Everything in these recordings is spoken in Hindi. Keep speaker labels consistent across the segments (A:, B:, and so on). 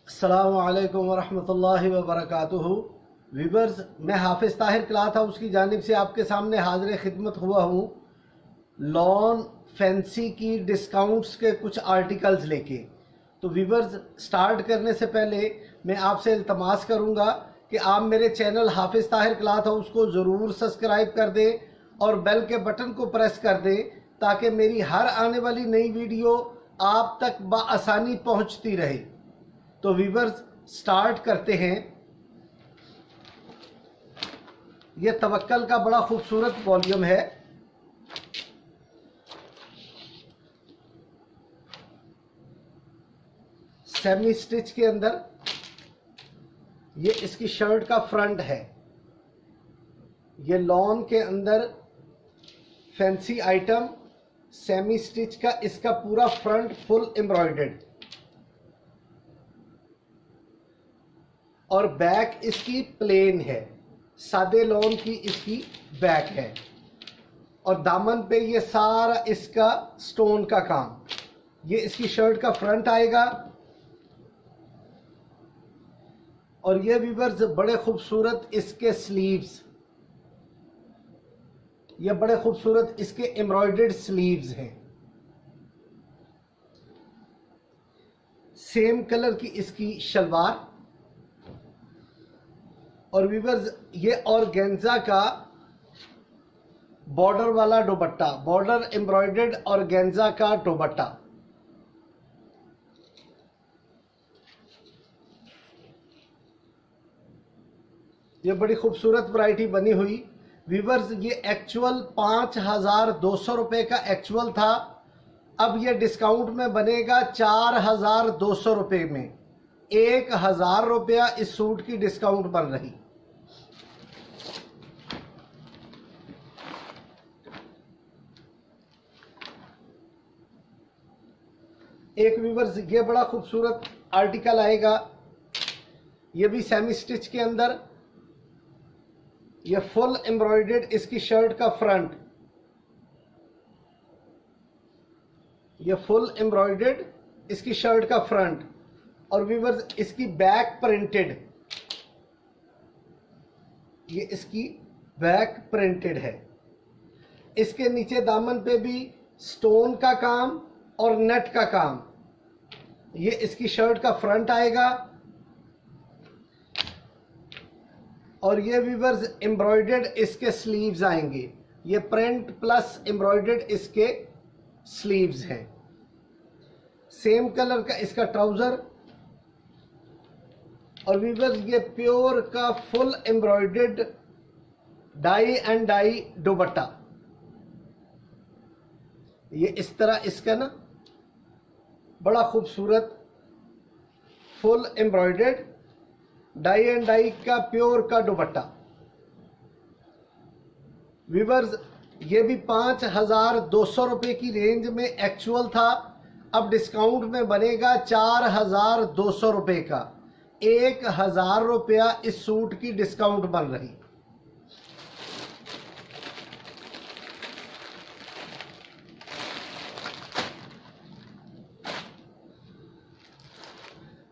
A: अस्सलामु अलैकुम वरहमतुल्लाहि वबरकातुहू। वीवर्स, मैं हाफिज़ ताहिर क्लॉथ हाउस की जानिब से आपके सामने हाजिर खिदमत हुआ हूँ लॉन फैंसी की डिस्काउंट्स के कुछ आर्टिकल्स लेके। तो वीवर्स, स्टार्ट करने से पहले मैं आपसे इल्तमास करूँगा कि आप मेरे चैनल हाफिज़ ताहिर क्लॉथ हाउस को ज़रूर सब्सक्राइब कर दें और बेल के बटन को प्रेस कर दें ताकि मेरी हर आने वाली नई वीडियो आप तक बआसानी पहुँचती रहे। तो वीवर्स, स्टार्ट करते हैं। यह तवक्कल का बड़ा खूबसूरत वॉल्यूम है। सेमी स्टिच के अंदर ये इसकी शर्ट का फ्रंट है। ये लॉन के अंदर फैंसी आइटम सेमी स्टिच का, इसका पूरा फ्रंट फुल एम्ब्रॉयडर्ड और बैक इसकी प्लेन है। सादे लॉन की इसकी बैक है और दामन पे ये सारा इसका स्टोन का काम। ये इसकी शर्ट का फ्रंट आएगा और ये वीवर्स बड़े खूबसूरत इसके स्लीव्स, ये बड़े खूबसूरत इसके एम्ब्रॉयडर्ड स्लीव्स हैं। सेम कलर की इसकी शलवार और वीवर्स ये ऑर्गेन्जा का बॉर्डर वाला दुपट्टा, बॉर्डर एम्ब्रॉयडर्ड ऑर्गेन्जा का दुपट्टा। ये बड़ी खूबसूरत वैरायटी बनी हुई। वीवर्स, ये एक्चुअल 5,200 रुपये का एक्चुअल था। अब ये डिस्काउंट में बनेगा 4,200 रुपये में। 1,000 रुपया इस सूट की डिस्काउंट बन रही। एक वीवर्स, ये बड़ा खूबसूरत आर्टिकल आएगा। ये भी सेमी स्टिच के अंदर, ये फुल एम्ब्रॉयडर्ड इसकी शर्ट का फ्रंट, ये फुल एम्ब्रॉयडर्ड इसकी शर्ट का फ्रंट और वीवर्स इसकी बैक प्रिंटेड, ये इसकी बैक प्रिंटेड है। इसके नीचे दामन पे भी स्टोन का काम और नेट का काम। ये इसकी शर्ट का फ्रंट आएगा और ये वीवर्स एम्ब्रॉयडर्ड इसके स्लीव्स आएंगे। ये प्रिंट प्लस एम्ब्रॉयडर्ड इसके स्लीव्स हैं। सेम कलर का इसका ट्राउजर और वीवर्स ये प्योर का full embroidered dye and dye dupatta. ये इस तरह इसका ना बड़ा खूबसूरत full embroidered dye and dye का प्योर का दुपट्टा। वीवर्स, ये भी 5,200 रुपये की रेंज में एक्चुअल था। अब डिस्काउंट में बनेगा 4,200 रुपये का। 1,000 रुपया इस सूट की डिस्काउंट बन रही।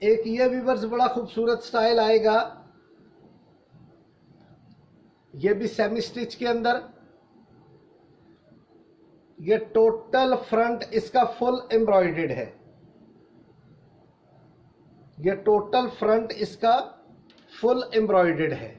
A: एक ये वीवर्स बड़ा खूबसूरत स्टाइल आएगा। ये भी सेमी स्टिच के अंदर, ये टोटल फ्रंट इसका फुल एम्ब्रॉयडर्ड है। ये टोटल फ्रंट इसका फुल एम्ब्रॉयडर्ड है।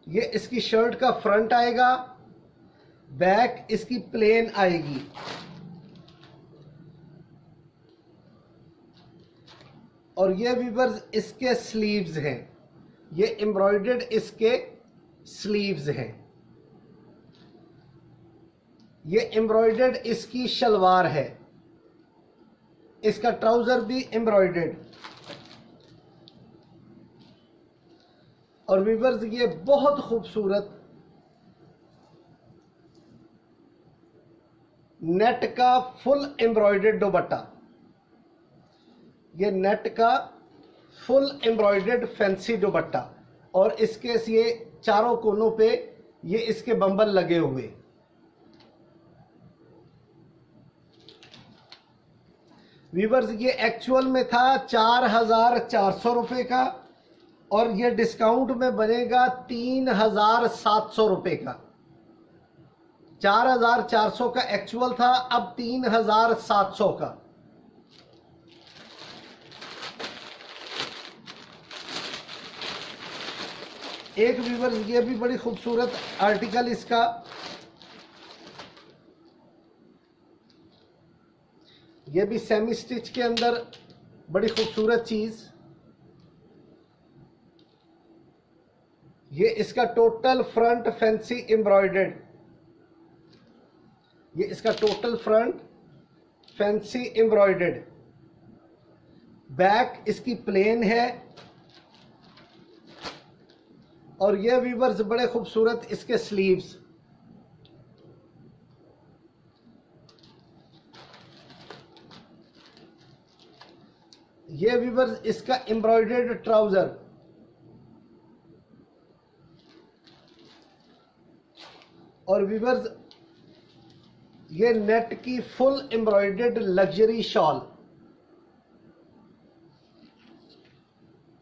A: ये इसकी शर्ट का फ्रंट आएगा, बैक इसकी प्लेन आएगी और ये वीवर्स इसके स्लीव्स हैं। ये एम्ब्रॉयडर्ड इसके स्लीव्स हैं। ये एम्ब्रॉयडर्ड इसकी शलवार है। इसका ट्राउजर भी एम्ब्रॉयडर्ड और वीवर्स ये बहुत खूबसूरत नेट का फुल एम्ब्रॉयडर्ड दुपट्टा। ये नेट का फुल एम्ब्रॉयडर्ड फैंसी दुपट्टा और इसके ये चारों कोनों पे ये इसके बम्बल लगे हुए। वीवर्स ये एक्चुअल में था 4,400 रुपये का और ये डिस्काउंट में बनेगा 3,700 रुपये का। 4,400 का एक्चुअल था, अब 3,700 का। एक वीवर्स ये भी बड़ी खूबसूरत आर्टिकल इसका, ये भी सेमी स्टिच के अंदर बड़ी खूबसूरत चीज। ये इसका टोटल फ्रंट फैंसी एम्ब्रॉयडर्ड, ये इसका total front fancy embroidered, back इसकी प्लेन है और ये वीवर्स बड़े खूबसूरत इसके स्लीव्स। ये वीवर्स इसका एम्ब्रॉयडर्ड ट्राउजर और वीवर्स ये नेट की फुल एम्ब्रॉयडर्ड लग्जरी शॉल।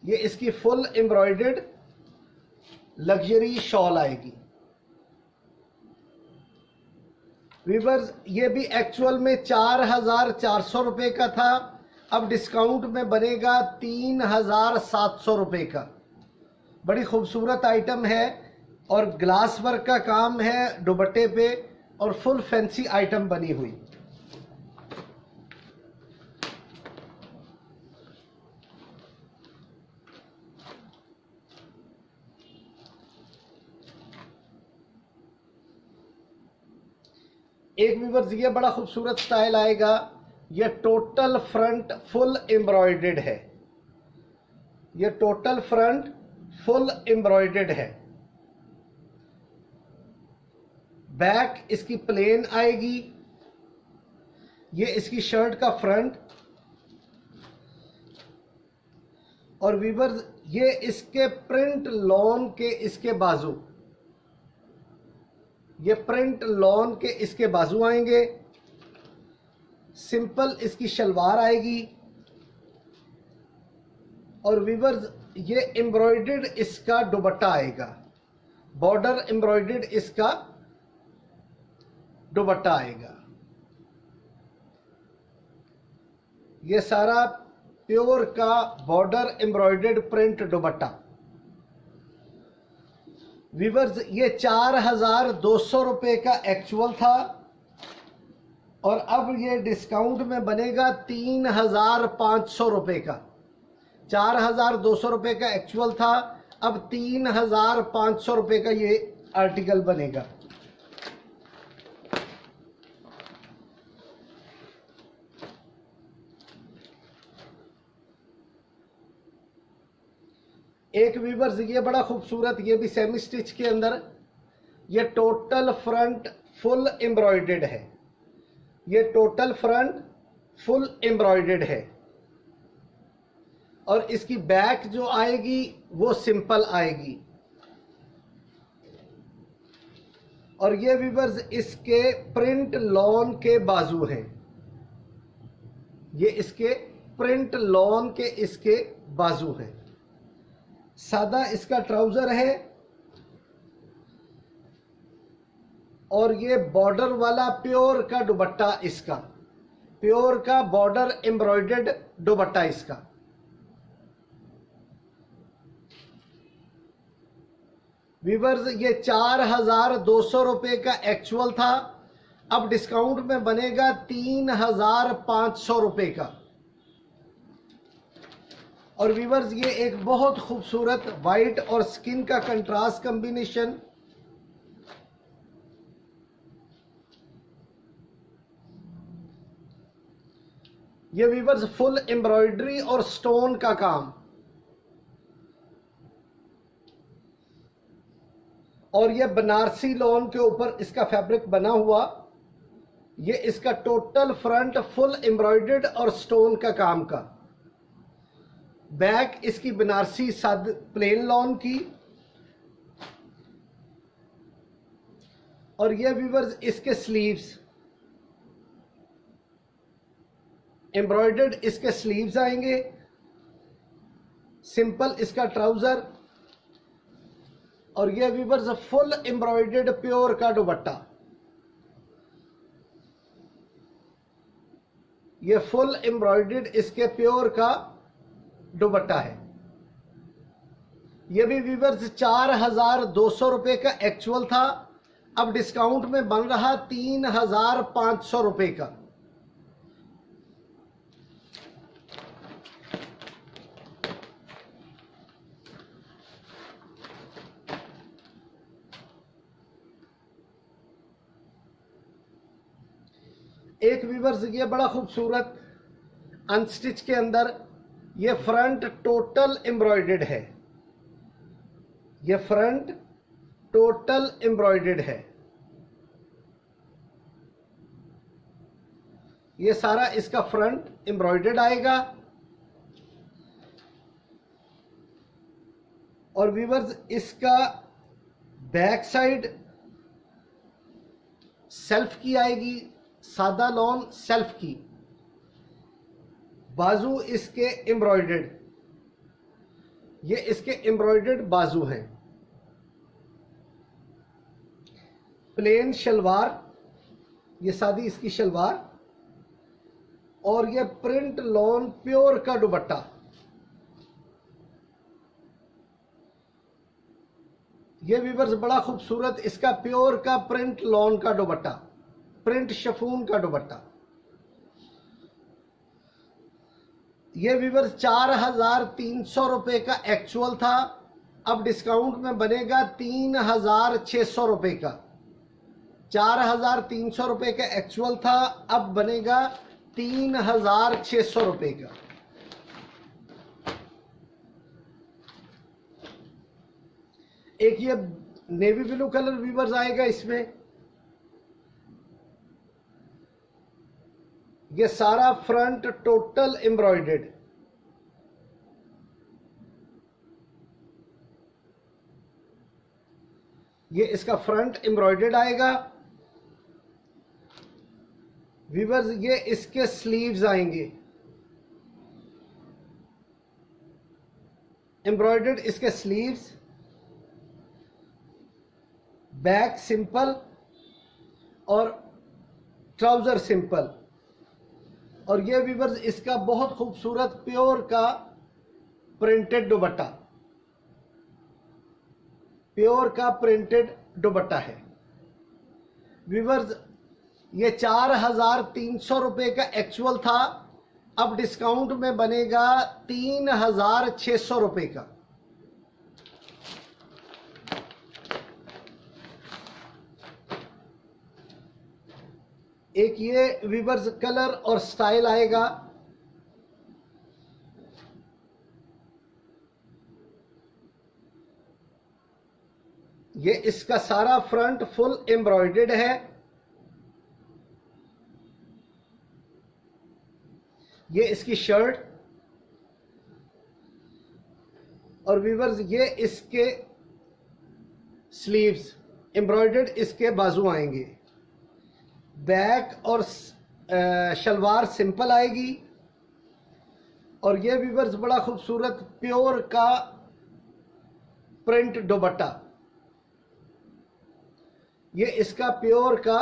A: ये इसकी फुल एम्ब्रॉयडर्ड लग्जरी शॉल आएगी। वीवर्स ये भी एक्चुअल में 4,400 रुपये का था, अब डिस्काउंट में बनेगा 3,700 रुपये का। बड़ी खूबसूरत आइटम है और ग्लास वर्क का काम है दुपट्टे पे और फुल फैंसी आइटम बनी हुई। एक वीवर्स ये बड़ा खूबसूरत स्टाइल आएगा, ये टोटल फ्रंट फुल एम्ब्रॉयडर्ड है। ये टोटल फ्रंट फुल एम्ब्रॉयडर्ड है, बैक इसकी प्लेन आएगी। ये इसकी शर्ट का फ्रंट और वीवर्स ये इसके प्रिंट लॉन के इसके बाजू, ये प्रिंट लॉन के इसके बाजू आएंगे। सिंपल इसकी शलवार आएगी और वीवर्स ये एम्ब्रॉयडर्ड इसका दुपट्टा आएगा, बॉर्डर एम्ब्रॉयडर्ड इसका दुपट्टा आएगा। ये सारा प्योर का border embroidered print dupatta. Weavers ये 4,200 रुपये का एक्चुअल था और अब ये डिस्काउंट में बनेगा 3,500 रुपये का। 4,200 रुपये का एक्चुअल था, अब 3,500 रुपये का ये आर्टिकल बनेगा। एक वीवर्स ये बड़ा खूबसूरत, ये भी सेमी स्टिच के अंदर, ये टोटल फ्रंट फुल एम्ब्रॉयडर्ड है। ये टोटल फ्रंट फुल एम्ब्रॉयडर्ड है और इसकी बैक जो आएगी वो सिंपल आएगी। और ये वीवर्स इसके प्रिंट लॉन के बाजू हैं, ये इसके प्रिंट लॉन के इसके बाजू हैं। सादा इसका ट्राउजर है और ये बॉर्डर वाला प्योर का दुपट्टा इसका, प्योर का बॉर्डर एम्ब्रॉयडर्ड दुपट्टा इसका। वीवर्स ये 4,200 रुपये का एक्चुअल था, अब डिस्काउंट में बनेगा 3,500 रुपये का। और वीवर्स ये एक बहुत खूबसूरत वाइट और स्किन का कंट्रास्ट कॉम्बिनेशन। ये वीवर्स फुल एम्ब्रॉयडरी और स्टोन का काम और ये बनारसी लॉन के ऊपर इसका फैब्रिक बना हुआ। ये इसका टोटल फ्रंट फुल एम्ब्रॉयडर्ड और स्टोन का काम का, बैक इसकी बनारसी साद प्लेन लॉन की और ये वीवर्स इसके स्लीव्स। एम्ब्रॉयडर्ड इसके स्लीव्स आएंगे, सिंपल इसका ट्राउजर, और ये वीवर्स फुल एम्ब्रॉयडर्ड प्योर का दुपट्टा। ये फुल एम्ब्रॉयडर्ड इसके प्योर का दुपट्टा है। ये भी वीवर्स 4,200 रुपए का एक्चुअल था, अब डिस्काउंट में बन रहा 3,500 रुपए का। एक वीवर्स ये बड़ा खूबसूरत अनस्टिच के अंदर ये फ्रंट टोटल एम्ब्रॉयडर्ड है, ये फ्रंट टोटल एम्ब्रॉयडर्ड है। ये सारा इसका फ्रंट एम्ब्रॉयडर्ड आएगा। और वीवर्स इसका बैक साइड सेल्फ की आएगी, सादा लॉन सेल्फ की। बाजू इसके एम्ब्रॉयडर्ड, ये इसके एम्ब्रॉयडर्ड बाजू हैं। प्लेन शलवार, ये सादी इसकी शलवार, और ये प्रिंट लॉन प्योर का दुपट्टा। ये वीवर्स बड़ा खूबसूरत इसका प्योर का प्रिंट लॉन का दुपट्टा, प्रिंट शिफॉन का दुपट्टा। ये वीवर्स 4,300 रुपए का एक्चुअल था, अब डिस्काउंट में बनेगा 3,600 रुपए का। 4,300 रुपए का एक्चुअल था, अब बनेगा 3,600 रुपए का। एक ये नेवी ब्लू कलर वीवर्स आएगा इसमें। ये सारा फ्रंट टोटल एम्ब्रॉयडर्ड, ये इसका फ्रंट एम्ब्रॉयडर्ड आएगा। वीवर्स ये इसके स्लीव्स आएंगे, एम्ब्रॉयडर्ड इसके स्लीव्स, बैक सिंपल और ट्राउजर सिंपल। और ये वीवर्स इसका बहुत खूबसूरत प्योर का प्रिंटेड दुपट्टा, प्योर का प्रिंटेड दुपट्टा है। वीवर्स ये 4,300 रुपए का एक्चुअल था, अब डिस्काउंट में बनेगा 3,600 रुपए का। एक ये वीवर्स कलर और स्टाइल आएगा। ये इसका सारा फ्रंट फुल एम्ब्रॉयडर्ड है। ये इसकी शर्ट, और वीवर्स ये इसके स्लीव्स, एम्ब्रॉयडर्ड इसके बाजू आएंगे। बैक और शलवार सिंपल आएगी। और ये वीवर्स बड़ा खूबसूरत प्योर का प्रिंट दुपट्टा, ये इसका प्योर का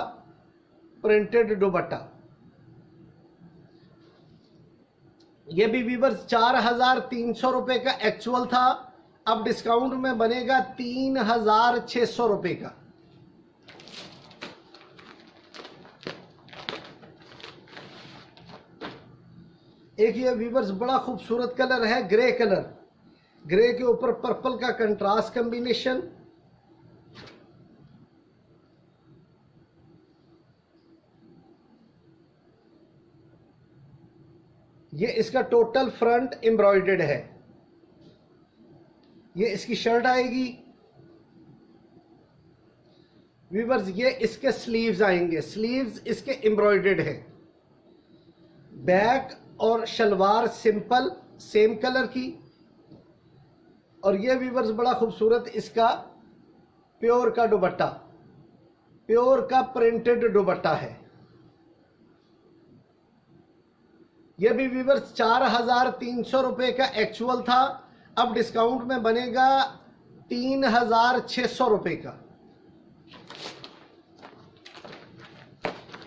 A: प्रिंटेड दुपट्टा। ये भी वीवर्स 4,300 रुपए का एक्चुअल था, अब डिस्काउंट में बनेगा 3,600 रुपए का। एक ये वीवर्स बड़ा खूबसूरत कलर है, ग्रे कलर, ग्रे के ऊपर पर्पल का कंट्रास्ट कॉम्बिनेशन। ये इसका टोटल फ्रंट एम्ब्रॉयडर्ड है। ये इसकी शर्ट आएगी। वीवर्स ये इसके स्लीव्स आएंगे, स्लीव्स इसके एम्ब्रॉयडर्ड है। बैक और शलवार सिंपल सेम कलर की। और ये वीवर्स बड़ा खूबसूरत इसका प्योर का दुपट्टा, प्योर का प्रिंटेड दुपट्टा है। ये भी व्यूअर्स 4,300 रुपये का एक्चुअल था, अब डिस्काउंट में बनेगा 3,600 रुपये का।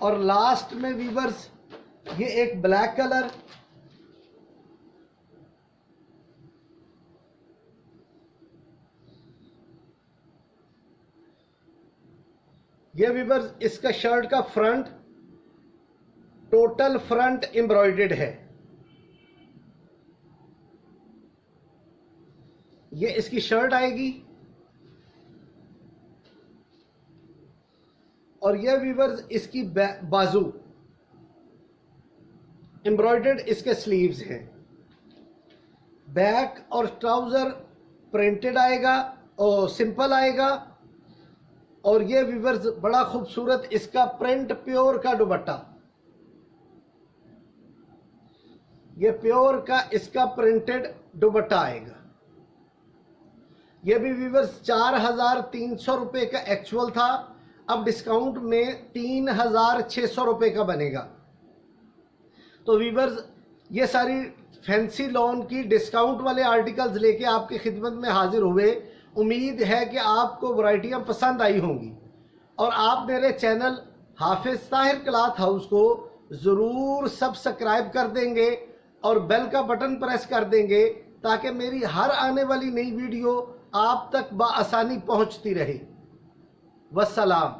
A: और लास्ट में व्यूअर्स ये एक ब्लैक कलर, ये व्यूअर्स इसका शर्ट का फ्रंट टोटल फ्रंट एम्ब्रॉयडर्ड है। ये इसकी शर्ट आएगी और ये व्यूअर्स इसकी बाजू एम्ब्रॉयडर्ड इसके स्लीव्स हैं। बैक और ट्राउजर प्रिंटेड आएगा और सिंपल आएगा। और ये व्यूअर्स बड़ा खूबसूरत इसका प्रिंट प्योर का दुपट्टा, ये प्योर का इसका प्रिंटेड दुपट्टा आएगा। ये भी व्यूअर्स 4,300 रुपये का एक्चुअल था, अब डिस्काउंट में 3,600 रुपये का बनेगा। तो व्यूअर्स ये सारी फैंसी लॉन की डिस्काउंट वाले आर्टिकल्स लेके आपकी खिदमत में हाजिर हुए। उम्मीद है कि आपको वैरायटियाँ पसंद आई होंगी और आप मेरे चैनल हाफिज ताहिर क्लॉथ हाउस को ज़रूर सब्सक्राइब कर देंगे और बेल का बटन प्रेस कर देंगे ताकि मेरी हर आने वाली नई वीडियो आप तक बआसानी पहुंचती रहे। वस्सलाम।